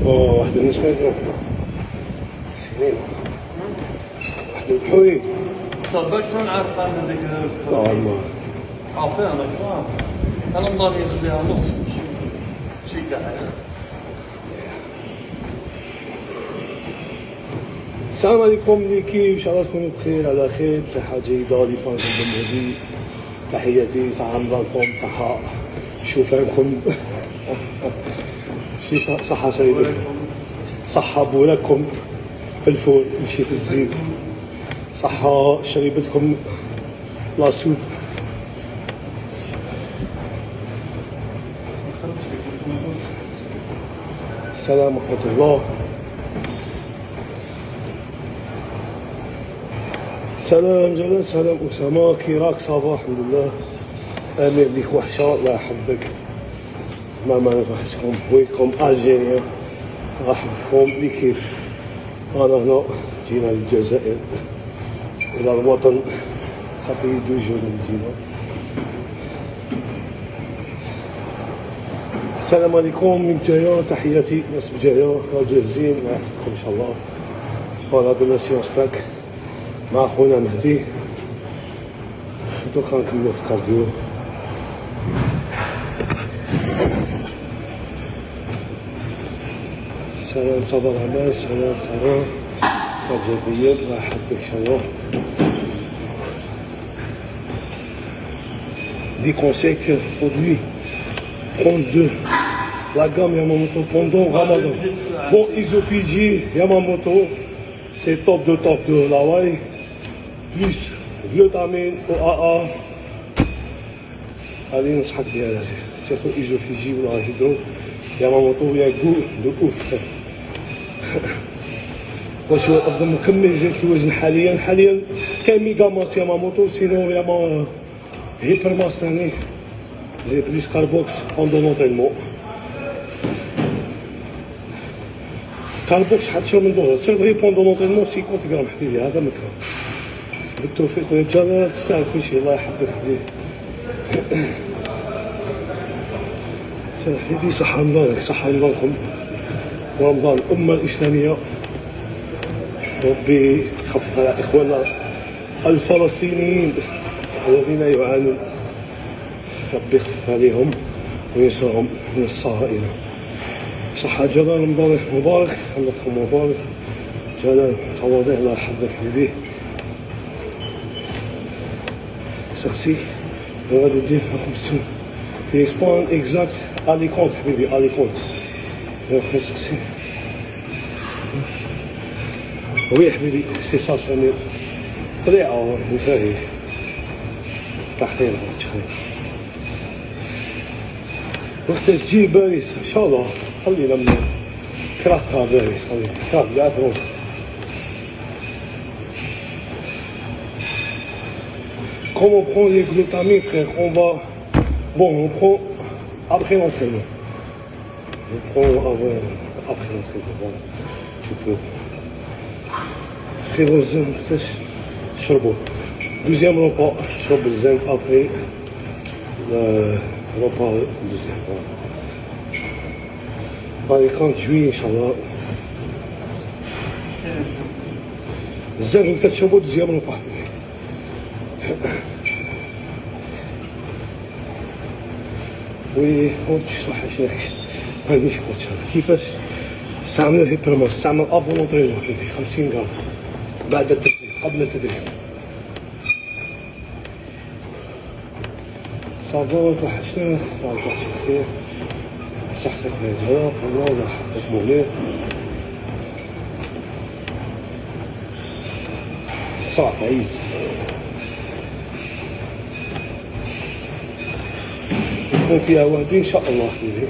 واحد النسمة يضرب سنين واحد البحوي صابك شلون عارف عن هذيك والله عارفين انا فاهم انا مضاني يخليها نص شي قاعد. السلام عليكم ليكيب، ان شاء الله تكونوا بخير على خير بصحة جيدة لفانكم بالمهدي. تحياتي، صحة رمضانكم، صحة شوفانكم شي صحة شايبة، صحة بوراكم في الفول ماشي في الزيت، صحة شريبتكم لاسوب. السلام ورحمة الله. سلام جلال، سلام أسامة، كي راك؟ صافا الحمد لله. أمير ليك وحشة، الله يحفظك. ما وحشتكم، ويلكم ألجيريا، الله يحفظكم. لي كيف أنا هنا جينا للجزائر إلى الوطن، صافي 2 جور من جينا. السلام عليكم من جاية، تحياتي ناس بجاية، جاهزين، الله يحفظكم إن شاء الله. فوالا دونا سيونس باك مع خونا مهدي، دوكا نكملو في كارديو. سلام صباح العماس، سلام صباح الجديد، الله يحفظك ان شاء الله. Des conseils que produits prendre de la gamme Yamamoto pendant Ramadan. Bon, Isofiji Yamamoto, c'est top de la Hawaii, plus glutamine OAA. Allez, on se rappelle bien là, c'est surtout Isofiji ou la hydro. Yamamoto, il y a goût de ouf. واش هو افضل مكمل زيت الوزن حاليا كاين ميغا ماس ياماموتو، سينو ياما هيبر ماس ثاني زي بليس كاربوكس بوندون لونترينمون. كاربوكس حتى من دوز تبغي بوندون لونترينمون 50 غرام حبيبي، هذا مكان. بالتوفيق خويا جلال، تستاهل كلشي، الله يحفظك حبيبي. حبيبي صحة رمضانك، صحة رمضانكم ورمضان الأمة الإسلامية. ربي يخفف على إخواننا الفلسطينيين الذين يعانون، ربي يخفف عليهم وينصرهم من الصهاينة. صحة جلال، رمضان مبارك، رمضانكم مبارك. جلال تواضع، الله يحفظك حبيبي. سقسيك غادي دير معكم السوق في اسبان اكزاكت اليكونت حبيبي، اليكونت يا سقسيك. وي حبيبي سي صار سمير طليعة مفاهيم تاع خير خير. وقت تجي باريس ان شاء الله، خلينا من كرهتها باريس، خلينا كره كاع فرنسا. Comme on prend les glutamines, frère, on va... Bon, on prend après l'entraînement. Je prends avant, après l'entraînement, voilà. Tu peux... Frère, charbon. Deuxième repas, charbon zinc après le repas deuxième, voilà. Allez, 30 juillet, Inch'Allah. Zinc, peut-être charbon, deuxième repas. وي خوتي صح شناك مانيش خوتي كيفاش نستعمل الهيبرماس، نستعمل افون لونطرينمون حبيبي 50 غرام بعد التدريب قبل التدريب. صافا توحشنا، الله يوحشك خير، صحتك خويا جلال، الله يحفظك مولير. صعب عيد يكون فيها وهبي ان شاء الله حبيبي.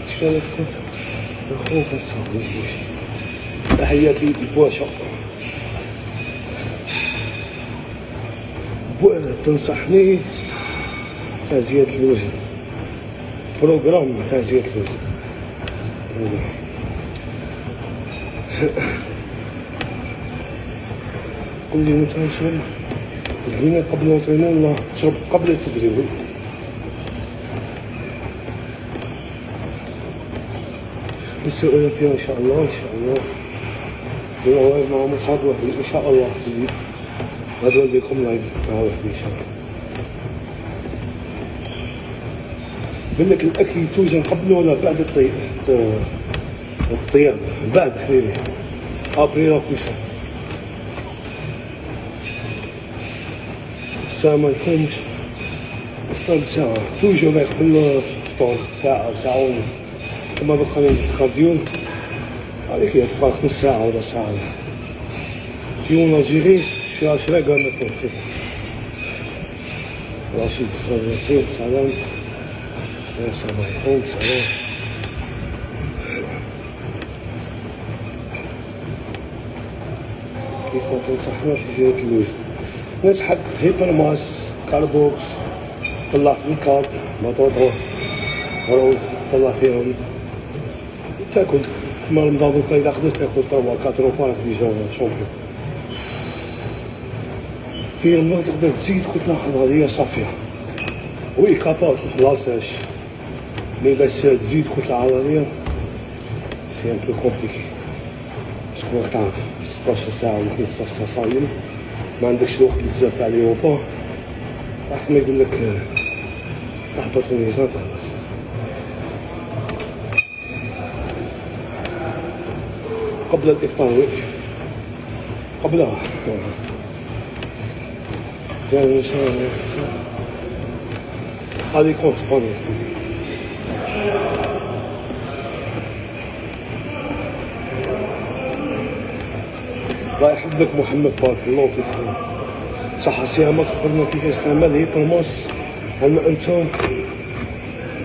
شفالك خوك الصغير بوشي. تحياتي لبواشا. تنصحني تاع زيادة الوزن، بروغرام تاع زيادة الوزن. قل لي متى نشرب لقينا قبل الانطرينمون ولا تشرب قبل التدريب. نسأل فيها ان شاء الله ان شاء الله. والله مع مصعب وحدي ان شاء الله حبيبي. غادي نديركم لايف مع وحدي ان شاء الله. بالك الاكل يتوزن قبل ولا بعد الطياب؟ بعد حبيبي، ابري لا كويسون. الساعة ما يكونش افطر بساعة، توجور قبل الفطور ساعة أو ساعة ونص. كما بقى في الكارديو هذيك هي تبقى نص ساعة ولا ساعة. تيون الجيري شي 10 كاع ما يكون فيه. رشيد رشيد سلام السلام عليكم. سلام. كيف تنصحنا في زيادة الوزن؟ ننصحك هيبر ماس، كاربوكس، طلع في الكارب، بطاطا، رز، طلع فيهم. تاكل كيما رمضان دوكا إذا قدرت تاكل 3 4 راك ديجا شامبيون. في رمضان تقدر تزيد كتلة عضلية صافية. وي كابابل ملاساش، مي باش تزيد كتلة عضلية سي ان بو كومبليكي. شكون راك تعرف 16 ساعة ولا 15 ساعة صايم، ما عندكش الوقت بزاف تاع ليوبا، راح ما يقول لك تهبط في الميزان تهبط. قبل الافطار قبلها يعني ان شاء الله هذه يكون اسبانيا. الله يحفظك محمد، بارك الله فيك. صح سيما خبرنا كيف استعمال هيبرماس. أما أنت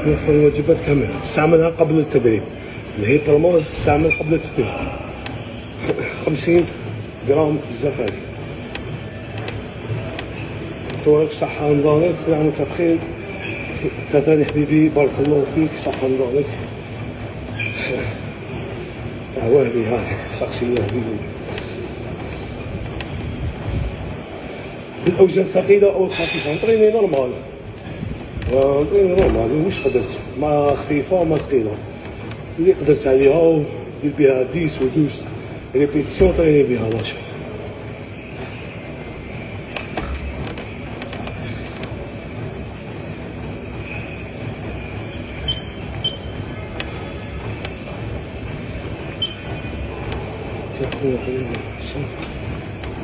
موفر الواجبات كاملة، تستعملها قبل التدريب. الهيبرماس تستعمل قبل التدريب 50 جرام بزاف هادي. توراك صحة نضارك ويعمل تبخير. انت ثاني حبيبي بارك الله فيك، صحة نضارك. وهبي هاي شخصية وهبي. بالأوزان الثقيلة أو الخفيفة نطريني نورمال، نطريني نورمال مش قدرت، ما خفيفة ما ثقيلة اللي قدرت عليها ودير بها 10 و 12 ريبيتيسيون طريني بها ناشط.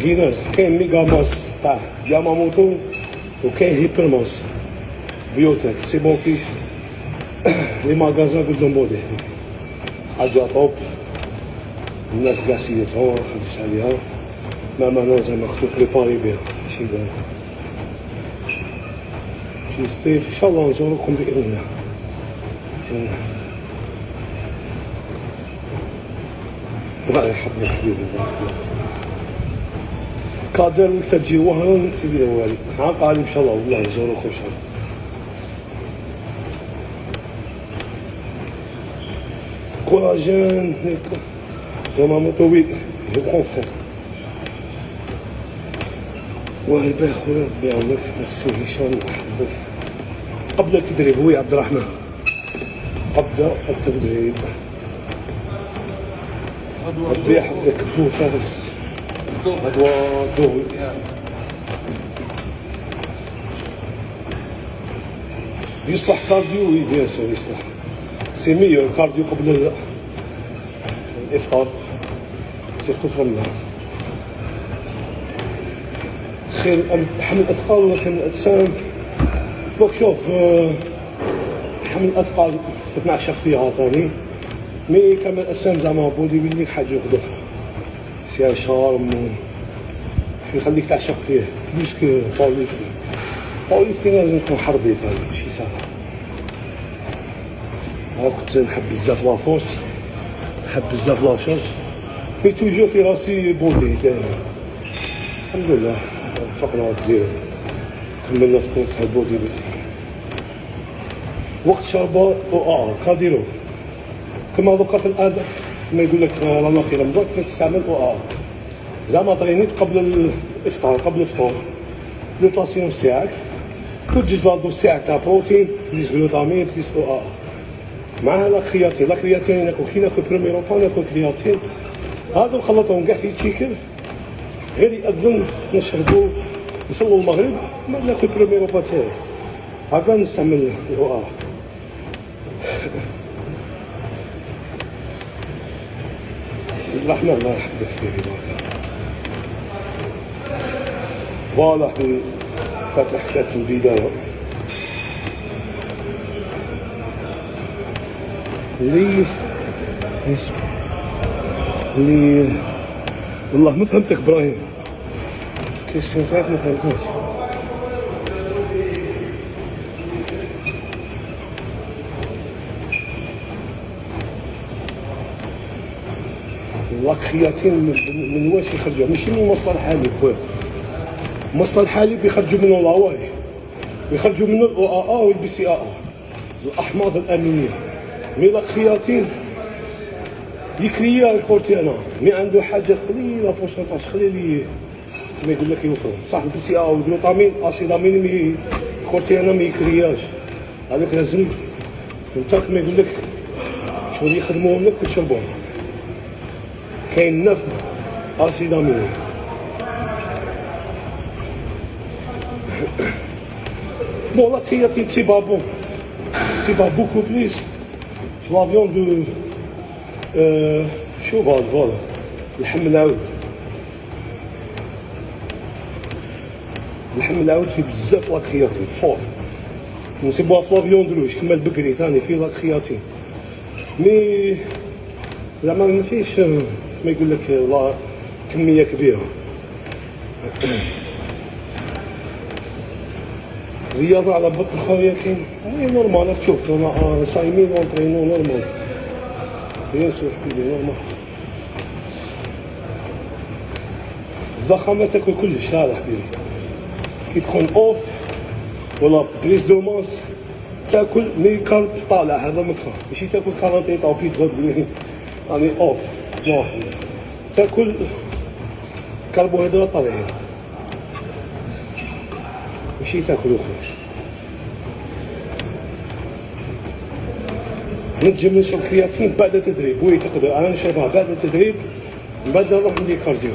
جينر كاين ميغا ماس تاع ياماموتو وكاين هيبرماس بيوتك سي بون كيف لي ماغازان قدام مودي حاجة طوب. الناس كاع سيدتها ما خدش عليها، ما معناها زعما خصو بريباري بها شي بان شي ستيف. ان شاء الله نزوركم بإذن الله. الله يحفظك حبيبي، بارك الله فيك. قادر تجي وهران سيدي الوالي قال ان شاء الله والله نزوركم ان شاء الله. كولاجين ياماموتو وي جو برون فخير. وهبه خويا ربي يعاونك، ميرسي هشام يحفظك. قبل التدريب هو عبد الرحمن، قبل التدريب ربي يحفظك بو فارس. أدوار ضوء يصلح كارديو، وي بيان سور يصلح. سي ميور كارديو قبل الإفطار سيرتو في رمضان. خير حمل الأثقال ولكن الأجسام. دوك شوف حمل الأثقال كنت نعشق فيها ثاني، مي كمل الأجسام زعما بودي بيلدينغ حاجة يخدمها سي شارم شو يخليك تعشق فيه بلوس كو باور ليفتينغ. باور ليفتينغ لازم تكون حربي ثاني ماشي سهل. أنا كنت نحب بزاف لافورس، نحب بزاف لاشارج، مي توجور في راسي بودي دايما. الحمد لله وفقنا ربي كملنا في طريق البودي بيلدينغ. وقت شربة كاديرو كما دوكا في الأداء كما يقول لك رانا في رمضان كيف تستعمل زعما طرينيت قبل الافطار قبل الفطور لو طاسيونس تاعك وتجد لادوز تاعك تاع بروتين بليس غلوطامين بليس او ا معها لا كرياتين. لا كرياتين ناكل كي ناكل برومي روبا ناكل كرياتين، هادو نخلطهم كاع في تشيكر، غير يأذن نشربو نصلو المغرب ما ناكل برومي روبا تاعي هكا نستعمل او ا. الرحمن الله يحفظك حبيبي بارك. فوالا حبيبي فاتح حكاية البداية اللي والله ما فهمتك ابراهيم، كيسيون فات ما فهمتهاش. اللاكرياتين من واش يخرجوا؟ ماشي من مصدر الحليب، مصدر الحليب يخرجوا منه لاواي، يخرجوا منه الاو ا ا والبي سي ا ا، الاحماض الامينيه. مي لاكرياتين يكريا الكورتيانا، مي عنده حاجه قليله بورسونتاج قليل كما يقول لك يوفر. صح البي سي ا والجلوطامين اسيد اميني، مي الكورتيانا ما يكرياش، هذاك لازم انت كما يقول لك شغل يخدموهم لك وتشربوهم. كاين نف اسيد اميني. بون لا كرياتين سي با بون، سي با بوكو بليس في لافيون دو شوفال فوالا اللحم العود. اللحم العود فيه بزاف لا كرياتين فور، نسيبوها في لافيون دو روج كما البقري ثاني فيه لا كرياتين، مي زعما ما فيش كما يقول لك لا كميه كبيره. رياضة على بطن خويا كاين وي نورمال، راك تشوف انا صايمين ونطرينو نورمال بيان سور حبيبي نورمال. الضخامة تاكل كلش هذا حبيبي، كي تكون اوف ولا بريز دو ماس تاكل مي كارب طالع، هذا مكره ماشي تاكل كارانتيطا وبيتزا راني اوف، نو تاكل كربوهيدرات طبيعية ماشي تاكل وخلاص. نجم نشرب كرياتين بعد التدريب، وي تقدر انا نشربها بعد التدريب، من بعد نروح ندير كارديو.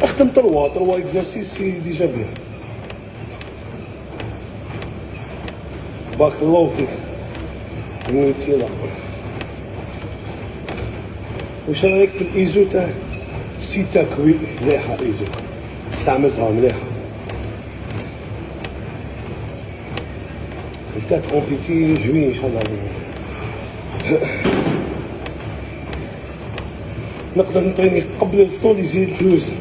اخدم تروا اكزرسيس ديجا بيان. بارك الله فيك نيتي لا. واش رايك في الايزو تاع سيتاكوي؟ مليحه ايزو، استعملتها مليحه. بتات اون جوي ان شاء الله. نقدر نطريني قبل الفطور يزيد الفلوس،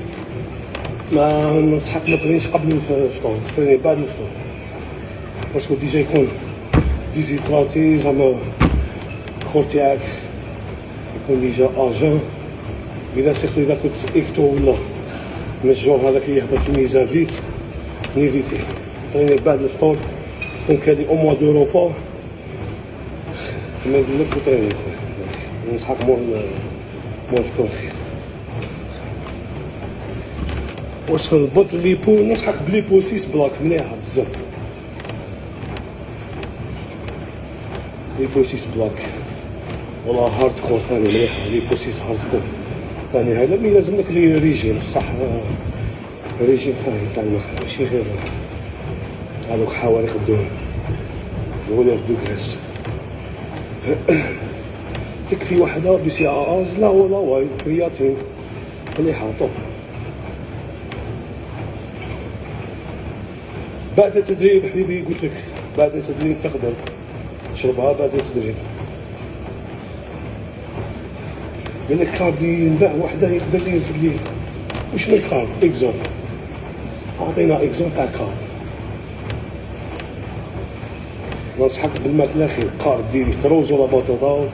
ما ننصحك ما ترينيش قبل الفطور، تريني بعد الفطور باسكو ديجا يكون ديزيتراتي، زعما الخور تاعك يكون ديجا اجان. اذا سيرتو اذا كنت اكتو ولا من الجور هذاك يهبط في الميزان فيت نيفيتي تريني بعد الفطور، تكون كادي او موا دو روبا كما يقول لك وتريني خويا. ننصحك مور الفطور خير. وصف البط ليبو ننصحك بليبو 6 بلاك مليحه بزاف، ليبو 6 بلاك والله هارد كور ثاني مليحه. ليبو 6 هارد كور ثاني هذا مي لازم لك لي ريجيم بصح، ريجيم ثاني تاع الماكله ماشي غير هذوك حوارق الدهون ولا دو غريس. تكفي وحده بي سي ا لا ولا واي كرياتين مليحه طوب. بعد التدريب حبيبي قلت لك بعد التدريب تقدر تشربها بعد التدريب. قال لك كارب ينباع وحده يقدر ينفد ليه. واش من الكارب؟ اكزومبل اعطينا اكزومبل تاع الكارب. ننصحك بالماكله خير، كارب ديري تروز ولا بطاطا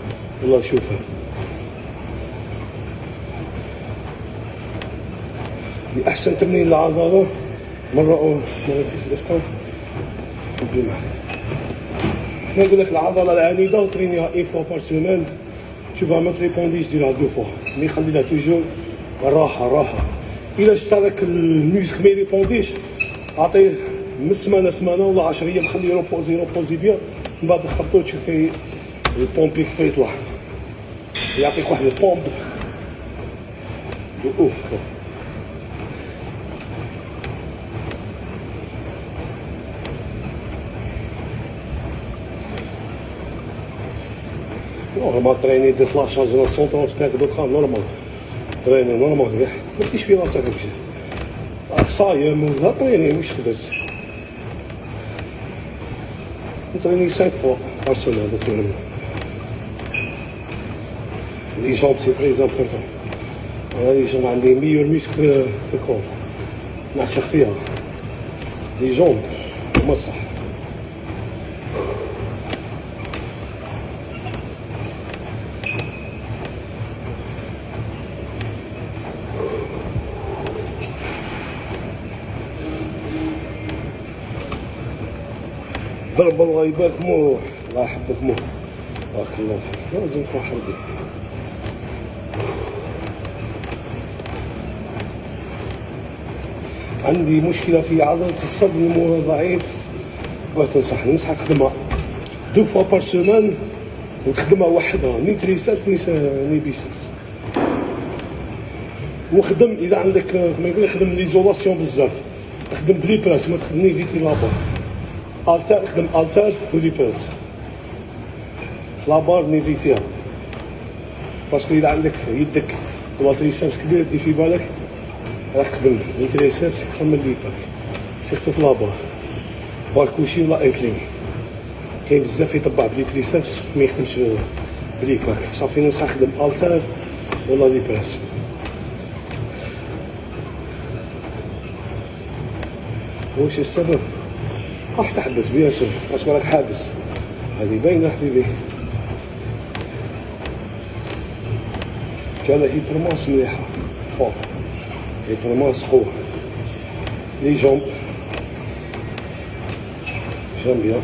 ولا شوفها. احسن تمرين للعضله مرتين في الافطار نبدا معك. كما نقول لك العضله العنيده وترينيها اون فوا بار سيمين tu vas mettre les pondiges ديرها دو فوا مي خلي لها توجور الراحه. الا شفت هذاك الميسك ما يريبونديش عطيه من سمانه ولا 10 ايام خليه يروبوزي بيان من بعد نخبطو تشوف فيه البومبي كيف يطلع يعطيك واحد البومب اوف. نورمال تريني درت لاشارج على 130 باك دوكا نورمال تريني نورمال كاع مديرش في راسك هكذا راك صايم ولا تريني واش خدرت نتريني 5 فوا بار سيمين دوك لي جامب سي تري امبورطون. انا لي جامب عندي ميور ميسك في الكور نعشق فيها لي جامب هما الصح. ضرب الله يبارك مو الله يحفظك مو بارك الله فيك لازم تكون حربي. عندي مشكله في عضله الصدر نموها ضعيف بغيت ننصحك خدمها دو فوا بار سيمين وتخدمها وحدها ني تريسات ني بيسات وخدم اذا عندك كما يقول خدم ليزولاسيون بزاف خدم بلي براس ما تخدمني فيتي لابار التر خدم التر ولي براس لابار نيفيتيها باسكو اذا عندك يدك ولا تريسابس كبير دي في بالك راك تخدم لي تريسابس اكثر من لي باك سيرتو في لابار بالكوشي ولا انكليني كاين بزاف يطبع بلي تريسابس ما يخدمش بلي باك صافي ننصح خدم التر ولا لي براس. واش السبب؟ راح تحبس بيان سور باسكو راك حابس هذه باينه حبيبي. كان هيبرماس مليحه فوق هيبرماس قوه لي جامب جام بيان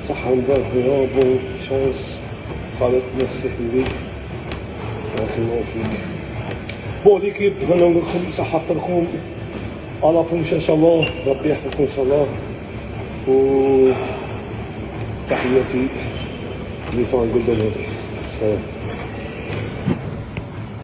صحة رمضان خويا بون شانس خالد ميرسي حبيبي بارك الله فيك. بون ليكيب انا نقول لكم صحة فطركم على بروش ان شاء الله ربي يحفظكم ان شاء الله و تحياتي لفان قلبي. سلام.